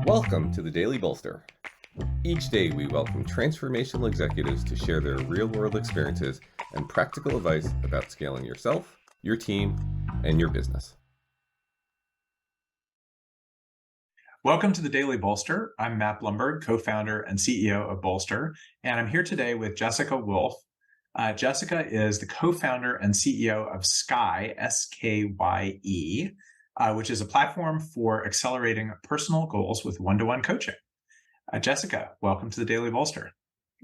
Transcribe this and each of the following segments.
Welcome to the Daily Bolster. Each day we welcome transformational executives to share their real-world experiences and practical advice about scaling yourself, your team, and your business. Welcome to the Daily Bolster. I'm Matt Blumberg, co-founder and CEO of Bolster, and I'm here today with Jessica Wolf. Jessica is the co-founder and CEO of Skye, S-K-Y-E, which is a platform for accelerating personal goals with one-to-one coaching. Jessica, welcome to the Daily Bolster.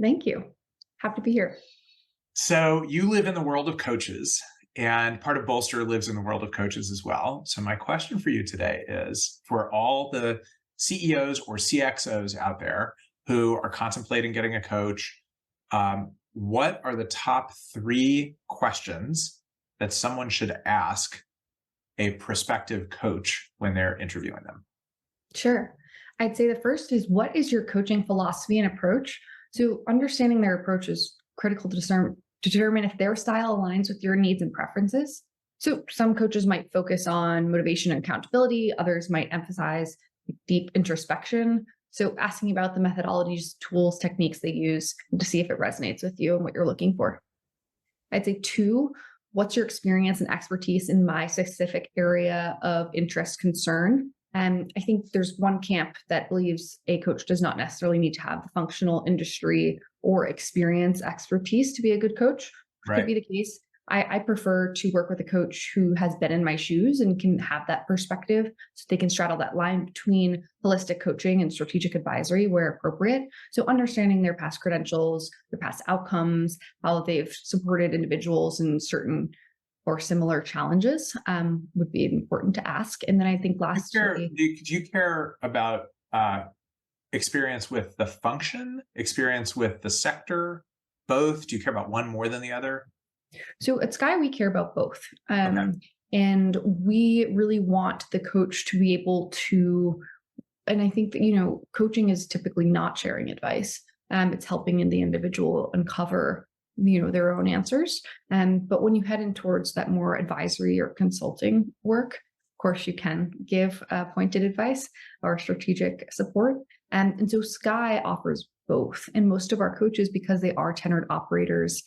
Thank you. Happy to be here. So you live in the world of coaches, and part of Bolster lives in the world of coaches as well. So my question for you today is, for all the CEOs or CXOs out there who are contemplating getting a coach, what are the top 3 questions that someone should ask a prospective coach when they're interviewing them? Sure. I'd say the first is, what is your coaching philosophy and approach? So understanding their approach is critical to determine if their style aligns with your needs and preferences. So some coaches might focus on motivation and accountability. Others might emphasize deep introspection. So asking about the methodologies, tools, techniques they use to see if it resonates with you and what you're looking for. I'd say 2, what's your experience and expertise in my specific area of interest, concern? And I think there's one camp that believes a coach does not necessarily need to have the functional industry or experience expertise to be a good coach. Right. Could be the case. I prefer to work with a coach who has been in my shoes and can have that perspective so they can straddle that line between holistic coaching and strategic advisory where appropriate. So understanding their past credentials, their past outcomes, how they've supported individuals in certain or similar challenges would be important to ask. And then I think lastly, do you care about experience with the function, experience with the sector, both? Do you care about one more than the other? So at Skye, we care about both. Okay. And we really want the coach to be able to, and I think that, coaching is typically not sharing advice. It's helping the individual uncover, their own answers. But when you head in towards that more advisory or consulting work, of course, you can give pointed advice or strategic support. And so Skye offers both. And most of our coaches, because they are tenured operators,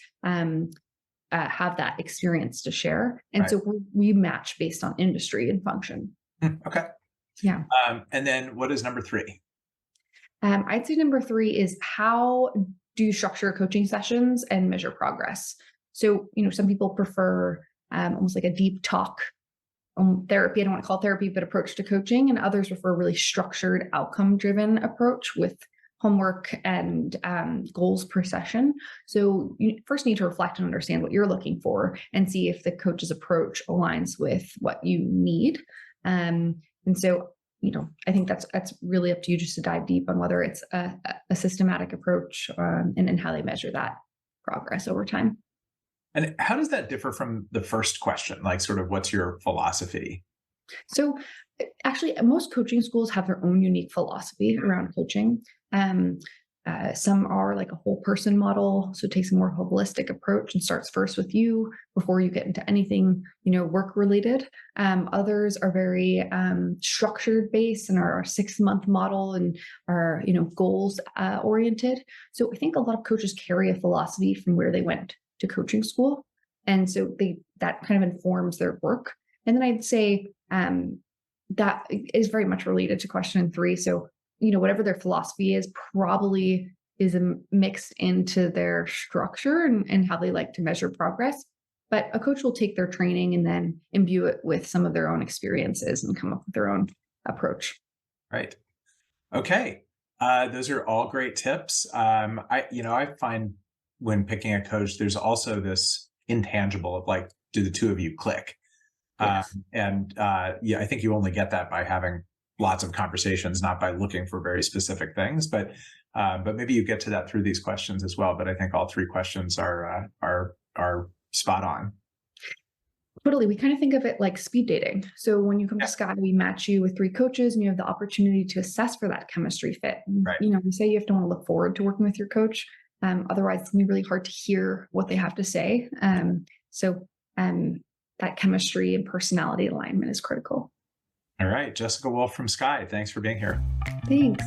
have that experience to share. And Right. so we match based on industry and function. Okay. Yeah. And then what is number 3? I'd say number 3 is, how do you structure coaching sessions and measure progress? So, some people prefer almost like a deep talk therapy. I don't want to call it therapy, but approach to coaching. And others prefer a really structured, outcome-driven approach with homework and goals per session. So you first need to reflect and understand what you're looking for and see if the coach's approach aligns with what you need. And so, I think that's really up to you just to dive deep on whether it's a systematic approach and how they measure that progress over time. And how does that differ from the first question? Like, sort of, what's your philosophy? So actually, most coaching schools have their own unique philosophy around coaching. Some are like a whole person model. So it takes a more holistic approach and starts first with you before you get into anything, work related. Others are very structured based and are a 6-month model and are, goals oriented. So I think a lot of coaches carry a philosophy from where they went to coaching school. And so that kind of informs their work. And then I'd say that is very much related to question 3. So whatever their philosophy is probably is mixed into their structure and how they like to measure progress. But a coach will take their training and then imbue it with some of their own experiences and come up with their own approach. Right. Okay. Those are all great tips. I find when picking a coach, there's also this intangible of like, do the two of you click? Yes. I think you only get that by having lots of conversations, not by looking for very specific things, but maybe you get to that through these questions as well. But I think all 3 questions are spot on. Totally. We kind of think of it like speed dating. So when you come to Skye, we match you with 3 coaches and you have the opportunity to assess for that chemistry fit. Right. We say you have to want to look forward to working with your coach. Otherwise, it's going to be really hard to hear what they have to say. So that chemistry and personality alignment is critical. All right, Jessica Wolf from Skye, thanks for being here. Thanks.